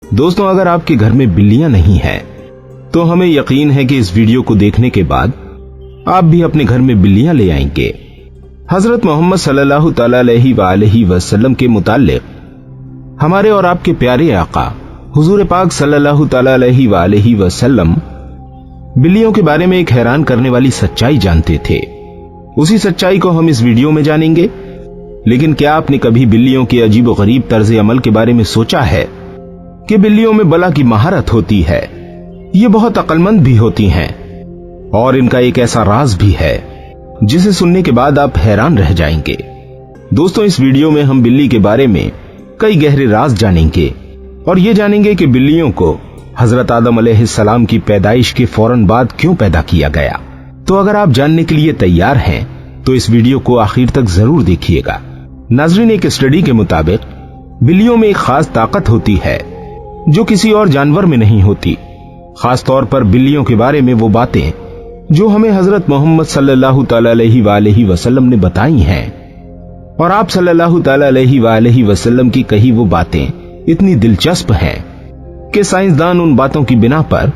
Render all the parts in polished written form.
दोस्तों, अगर आपके घर में बिल्लियां नहीं हैं तो हमें यकीन है कि इस वीडियो को देखने के बाद आप भी अपने घर में बिल्लियां ले आएंगे। हजरत मोहम्मद सल्लल्लाहु अलैहि वसल्लम के मुताल्लिक हमारे और आपके प्यारे आका हुजूर पाक सल्लल्लाहु अलैहि वसल्लम बिल्लियों के बारे में एक हैरान करने वाली सच्चाई जानते थे। उसी सच्चाई को हम इस वीडियो में जानेंगे। लेकिन क्या आपने कभी बिल्लियों के अजीब और गरीब तर्ज अमल के बारे में सोचा है कि बिल्लियों में बला की महारत होती है। ये बहुत अक्लमंद भी होती हैं और इनका एक ऐसा राज भी है जिसे सुनने के बाद आप हैरान रह जाएंगे। दोस्तों, इस वीडियो में हम बिल्ली के बारे में कई गहरे राज जानेंगे और ये जानेंगे कि बिल्लियों को हजरत आदम अलैहिस्सलाम की पैदाइश के फौरन बाद क्यों पैदा किया गया। तो अगर आप जानने के लिए तैयार हैं तो इस वीडियो को आखिर तक जरूर देखिएगा। नाज़रीन, एक स्टडी के मुताबिक बिल्लियों में एक खास ताकत होती है जो किसी और जानवर में नहीं होती। खास तौर पर बिल्लियों के बारे में वो बातें जो हमें हजरत मोहम्मद सल्लल्लाहु अलैहि वसल्लम ने बताई हैं और आप सल्लल्लाहु अलैहि वसल्लम की कही वो बातें इतनी दिलचस्प हैं कि साइंसदान उन बातों की बिना पर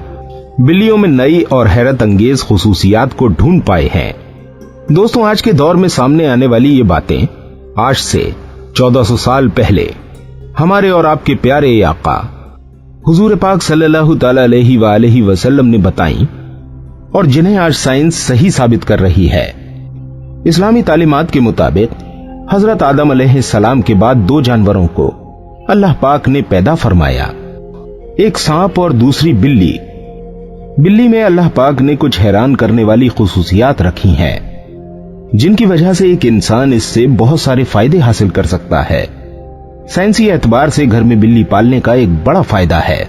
बिल्लियों में नई और हैरत अंगेज खुसूसियात को ढूंढ पाए हैं। दोस्तों, आज के दौर में सामने आने वाली ये बातें आज से 1400 साल पहले हमारे और आपके प्यारे आका हुजूर पाक सल्लल्लाहु अलैहि वसल्लम ने बताई और जिन्हें आज साइंस सही साबित कर रही है। इस्लामी तालीमात के मुताबिक हजरत आदम अलैहिस्सलाम के बाद दो जानवरों को अल्लाह पाक ने पैदा फरमाया, एक सांप और दूसरी बिल्ली। बिल्ली में अल्लाह पाक ने कुछ हैरान करने वाली खुसूसियात रखी हैं जिनकी वजह से एक इंसान इससे बहुत सारे फायदे हासिल कर सकता है। साइंसी एतबार से घर में बिल्ली पालने का एक बड़ा फायदा है।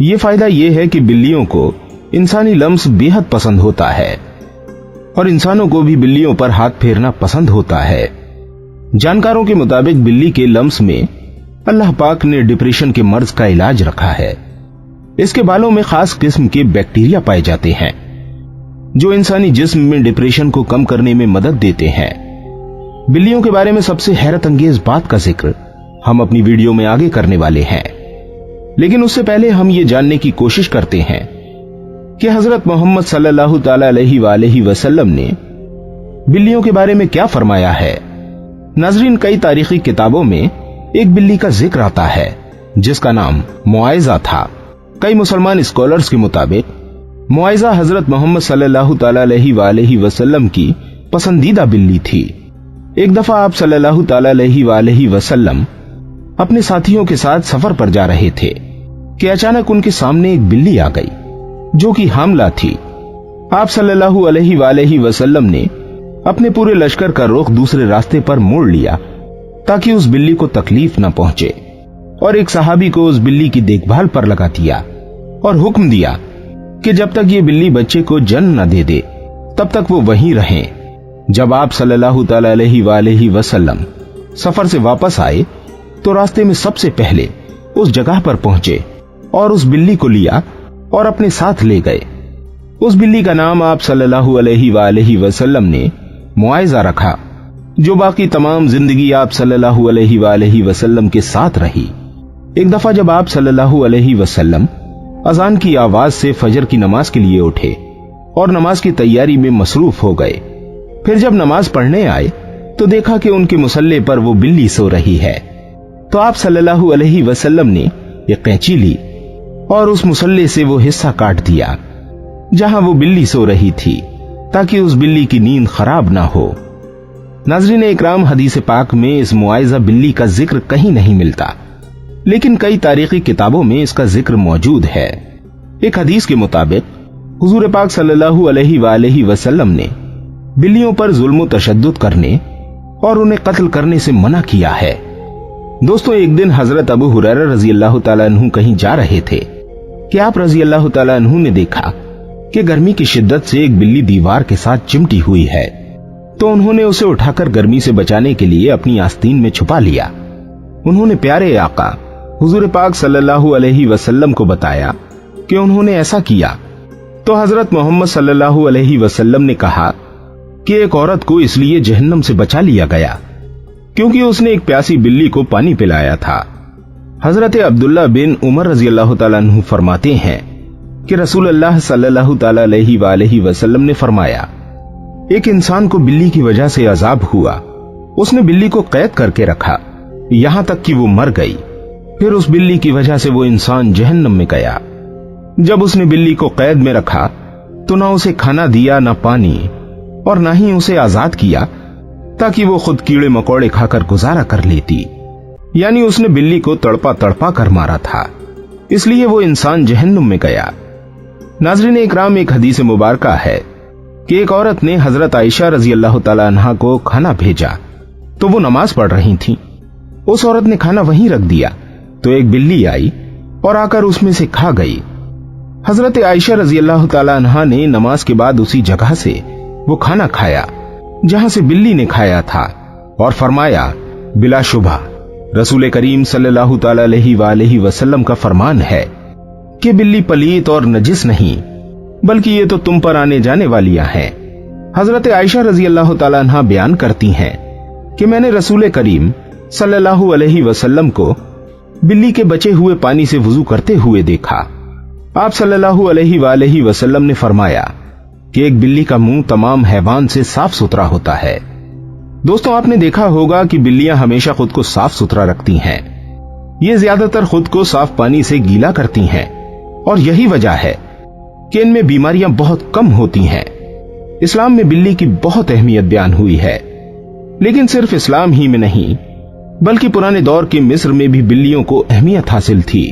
यह फायदा यह है कि बिल्लियों को इंसानी लम्स बेहद पसंद होता है और इंसानों को भी बिल्लियों पर हाथ फेरना पसंद होता है। जानकारों के मुताबिक बिल्ली के लम्स में अल्लाह पाक ने डिप्रेशन के मर्ज का इलाज रखा है। इसके बालों में खास किस्म के बैक्टीरिया पाए जाते हैं जो इंसानी जिस्म में डिप्रेशन को कम करने में मदद देते हैं। बिल्लियों के बारे में सबसे हैरत अंगेज बात का जिक्र हम अपनी वीडियो में आगे करने वाले हैं, लेकिन उससे पहले हम ये जानने की कोशिश करते हैं कि हजरत मोहम्मद सल्लल्लाहु अलैहि वसल्लम ने बिल्लियों के बारे में क्या फरमाया है। नाज़रीन, कई तारीखी किताबों में एक बिल्ली का जिक्र आता है जिसका नाम मुआइजा था। कई मुसलमान स्कॉलर्स के मुताबिक मुआइजा हजरत मोहम्मद सल्लल्लाहु अलैहि वसल्लम की पसंदीदा बिल्ली थी। एक दफा आप सल्लल्लाहु अलैहि वसल्लम अपने साथियों के साथ सफर पर जा रहे थे कि अचानक उनके सामने एक बिल्ली आ गई जो कि हामला थी। आप सल्लल्लाहु अलैहि वसल्लम ने अपने पूरे लश्कर का रुख दूसरे रास्ते पर मोड़ लिया ताकि उस बिल्ली को तकलीफ न पहुंचे और एक सहाबी को उस बिल्ली की देखभाल पर लगा दिया और हुक्म दिया कि जब तक ये बिल्ली बच्चे को जन्म न दे दे तब तक वो वहीं रहें। जब आप सल्लल्लाहु अलैहि वसल्लम सफर से वापस आए तो रास्ते में सबसे पहले उस जगह पर पहुंचे और उस बिल्ली को लिया और अपने साथ ले गए। उस बिल्ली का नाम आप सल्लल्लाहु अलैहि वसल्लम ने मुआइजा रखा, जो बाकी तमाम जिंदगी आप सल्लल्लाहु अलैहि वसल्लम के साथ रही। एक दफा जब आप सल्लल्लाहु अलैहि वसल्लम अजान की आवाज से फजर की नमाज के लिए उठे और नमाज की तैयारी में मसरूफ हो गए। फिर जब नमाज पढ़ने आए तो देखा कि उनके मुसल्ले पर वो बिल्ली सो रही है। तो आप सल्लल्लाहु अलैहि वसल्लम ने एक कैंची ली और उस मुसल्ले से वो हिस्सा काट दिया जहां वो बिल्ली सो रही थी ताकि उस बिल्ली की नींद खराब ना हो। नाज़रीन इकराम, हदीस पाक में इस मुआइजा बिल्ली का जिक्र कहीं नहीं मिलता, लेकिन कई तारीखी किताबों में इसका जिक्र मौजूद है। एक हदीस के मुताबिक हुजूर पाक सल्लल्लाहु अलैहि वसल्लम ने बिल्लियों पर जुल्म तशद्दुद करने और उन्हें कत्ल करने से मना किया है। दोस्तों, एक दिन हजरत अबू हुरैरा रजी अल्लाह तआला अन्हु कहीं जा रहे थे कि आप रजी अल्लाह तआला अन्हु ने देखा कि गर्मी की शिद्दत से एक बिल्ली दीवार के साथ चिमटी हुई है। तो उन्होंने उसे उठाकर गर्मी से बचाने के लिए अपनी आस्तीन में छुपा लिया। उन्होंने प्यारे आका हुजूर पाक सल्लल्लाहु अलैहि वसल्लम को बताया कि उन्होंने ऐसा किया। तो हजरत मोहम्मद सल्लल्लाहु अलैहि वसल्लम ने कहा कि एक औरत को इसलिए जहन्नम से बचा लिया गया क्योंकि उसने एक प्यासी बिल्ली को पानी पिलाया था। हजरत अब्दुल्ला बिन उमर रजी अल्लाह तआला अन्हु फरमाते हैं कि रसूल अल्लाह सल्लल्लाहु तआला अलैहि वसल्लम ने फरमाया, एक इंसान को बिल्ली की वजह से अजाब हुआ। उसने बिल्ली को कैद करके रखा यहां तक कि वो मर गई। फिर उस बिल्ली की वजह से वो इंसान जहन्नम में गया। जब उसने बिल्ली को कैद में रखा तो ना उसे खाना दिया, ना पानी, और ना ही उसे आजाद किया ताकि वो खुद कीड़े मकोड़े खाकर गुजारा कर लेती। यानी उसने बिल्ली को तड़पा तड़पा कर मारा था, इसलिए वो इंसान जहन्नुम में गया। नाज़रीन इकराम, एक हदीस मुबारका है कि एक औरत ने हजरत आयशा रजी अल्लाह तआला अन्हा को खाना भेजा तो वो नमाज पढ़ रही थी। उस औरत ने खाना वहीं रख दिया तो एक बिल्ली आई और आकर उसमें से खा गई। हजरत आयशा रजी अल्लाह तआला अन्हा ने नमाज के बाद उसी जगह से वो खाना खाया जहां से बिल्ली ने खाया था और फरमाया, बिलाशुबा रसूल करीम सल्लल्लाहु तआला अलैहि वसल्लम का फरमान है कि बिल्ली पलीत और नजिस नहीं, बल्कि ये तो तुम पर आने जाने वालियां हैं। हजरत आयशा रजी अल्लाह तआला अन्हा बयान करती हैं कि मैंने रसूल करीम सल्लल्लाहु अलैहि वसल्लम को बिल्ली के बचे हुए पानी से वुजू करते हुए देखा। आप सल्लल्लाहु अलैहि वसल्लम ने फरमाया कि एक बिल्ली का मुंह तमाम हैवान से साफ सुथरा होता है। दोस्तों, आपने देखा होगा कि बिल्लियां हमेशा खुद को साफ सुथरा रखती हैं। ये ज्यादातर खुद को साफ पानी से गीला करती हैं और यही वजह है कि इनमें बीमारियां बहुत कम होती हैं। इस्लाम में बिल्ली की बहुत अहमियत बयान हुई है, लेकिन सिर्फ इस्लाम ही में नहीं बल्कि पुराने दौर के मिस्र में भी बिल्लियों को अहमियत हासिल थी।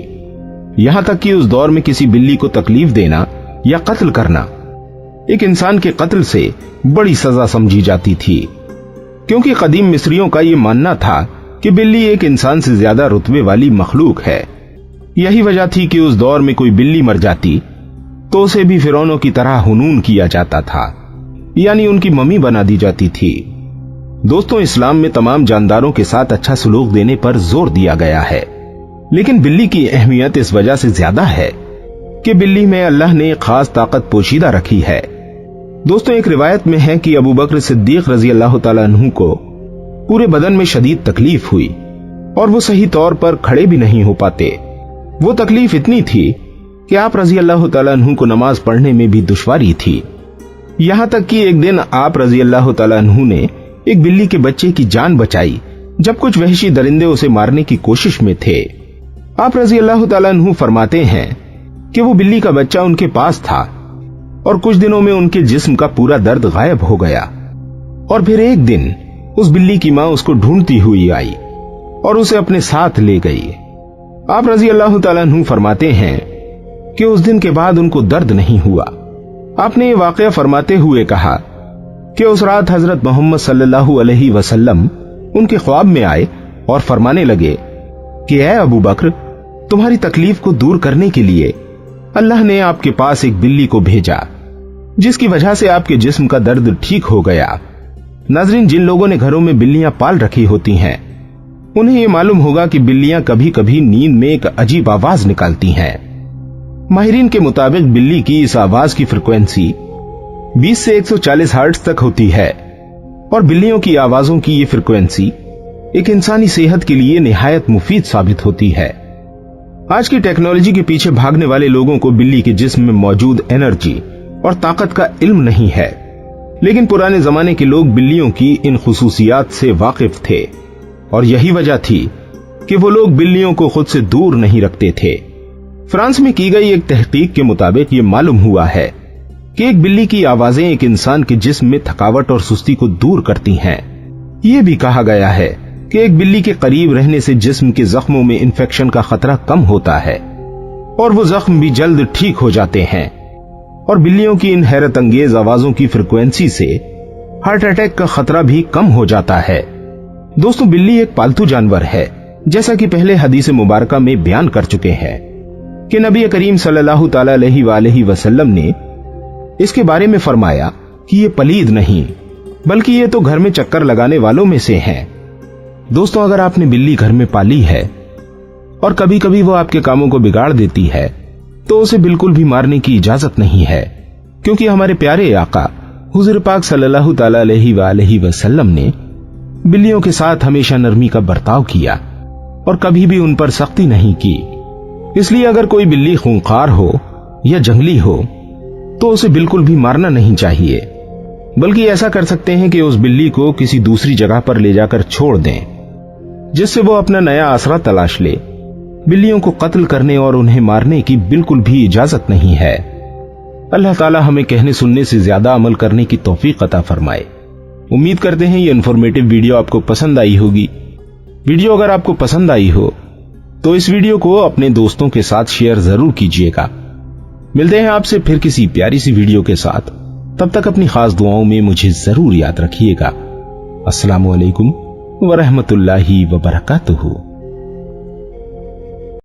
यहां तक कि उस दौर में किसी बिल्ली को तकलीफ देना या कत्ल करना एक इंसान के कत्ल से बड़ी सजा समझी जाती थी, क्योंकि कदीम मिस्रियों का यह मानना था कि बिल्ली एक इंसान से ज्यादा रुतबे वाली मखलूक है। यही वजह थी कि उस दौर में कोई बिल्ली मर जाती तो उसे भी फिरौनों की तरह हुनून किया जाता था, यानी उनकी मम्मी बना दी जाती थी। दोस्तों, इस्लाम में तमाम जानदारों के साथ अच्छा सलूक देने पर जोर दिया गया है, लेकिन बिल्ली की अहमियत इस वजह से ज्यादा है कि बिल्ली में अल्लाह ने खास ताकत पोशीदा रखी है। दोस्तों, एक रिवायत में है कि अबू बकर सिद्दीक रजी अल्लाह तआला अन्हु को पूरे बदन में शदीद तकलीफ हुई और वो सही तौर पर खड़े भी नहीं हो पाते। वो तकलीफ इतनी थी कि आप रजी अल्लाह तआला अन्हु को नमाज पढ़ने में भी दुश्वारी थी। यहां तक कि एक दिन आप रजी अल्लाह तआला अन्हु ने एक बिल्ली के बच्चे की जान बचाई जब कुछ वहशी दरिंदे उसे मारने की कोशिश में थे। आप रजी अल्लाह तआला अन्हु फरमाते हैं कि वो बिल्ली का बच्चा उनके पास था और कुछ दिनों में उनके जिस्म का पूरा दर्द गायब हो गया। और फिर एक दिन उस बिल्ली की मां उसको ढूंढती हुई आई और उसे अपने साथ ले गई। आप रजी अल्लाह तआला अन्हु फरमाते हैं कि उस दिन के बाद उनको दर्द नहीं हुआ। आपने ये वाकया फरमाते हुए कहा कि उस रात हजरत मोहम्मद सल्लल्लाहु अलैहि वसल्लम उनके ख्वाब में आए और फरमाने लगे कि ऐ अबू बकर, तुम्हारी तकलीफ को दूर करने के लिए अल्लाह ने आपके पास एक बिल्ली को भेजा, जिसकी वजह से आपके जिस्म का दर्द ठीक हो गया। नाज़रीन, जिन लोगों ने घरों में बिल्लियां पाल रखी होती हैं, उन्हें यह मालूम होगा कि बिल्लियां कभी कभी नींद में एक अजीब आवाज निकालती हैं। माहिरीन के मुताबिक बिल्ली की इस आवाज की फ्रिक्वेंसी 20 से 140 हर्ट्ज तक होती है और बिल्लियों की आवाजों की ये फ्रिक्वेंसी एक इंसानी सेहत के लिए निहायत मुफीद साबित होती है। आज की टेक्नोलॉजी के पीछे भागने वाले लोगों को बिल्ली के जिस्म में मौजूद एनर्जी और ताकत का इल्म नहीं है, लेकिन पुराने जमाने के लोग बिल्लियों की इन खुसूसियात से वाकिफ थे और यही वजह थी कि वो लोग बिल्लियों को खुद से दूर नहीं रखते थे। फ्रांस में की गई एक तहकीक के मुताबिक ये मालूम हुआ है कि एक बिल्ली की आवाजें एक इंसान के जिस्म में थकावट और सुस्ती को दूर करती हैं। ये भी कहा गया है कि एक बिल्ली के करीब रहने से जिस्म के जख्मों में इंफेक्शन का खतरा कम होता है और वो जख्म भी जल्द ठीक हो जाते हैं। और बिल्लियों की इन हैरत अंगेज आवाजों की फ्रिक्वेंसी से हार्ट अटैक का खतरा भी कम हो जाता है। दोस्तों, बिल्ली एक पालतू जानवर है, जैसा कि पहले हदीस मुबारका में बयान कर चुके हैं कि नबी करीम सल्लल्लाहु तआला अलैहि वसल्लम ने इसके बारे में फरमाया कि ये पलीद नहीं बल्कि ये तो घर में चक्कर लगाने वालों में से हैं। दोस्तों, अगर आपने बिल्ली घर में पाली है और कभी कभी वो आपके कामों को बिगाड़ देती है तो उसे बिल्कुल भी मारने की इजाजत नहीं है, क्योंकि हमारे प्यारे आका हुजूर पाक सल्लल्लाहु तआला अलैहि वसल्लम ने बिल्लियों के साथ हमेशा नरमी का बर्ताव किया और कभी भी उन पर सख्ती नहीं की। इसलिए अगर कोई बिल्ली खूंखार हो या जंगली हो तो उसे बिल्कुल भी मारना नहीं चाहिए, बल्कि ऐसा कर सकते हैं कि उस बिल्ली को किसी दूसरी जगह पर ले जाकर छोड़ दें, जिससे वो अपना नया आसरा तलाश ले। बिल्लियों को कत्ल करने और उन्हें मारने की बिल्कुल भी इजाजत नहीं है। अल्लाह ताला हमें कहने सुनने से ज्यादा अमल करने की तौफीक अता फरमाए। उम्मीद करते हैं ये इन्फॉर्मेटिव वीडियो आपको पसंद आई होगी। वीडियो अगर आपको पसंद आई हो तो इस वीडियो को अपने दोस्तों के साथ शेयर जरूर कीजिएगा। मिलते हैं आपसे फिर किसी प्यारी सी वीडियो के साथ। तब तक अपनी खास दुआओं में मुझे जरूर याद रखिएगा। अस्सलामु अलैकुम व रहमतुल्लाहि व बरकातुहू।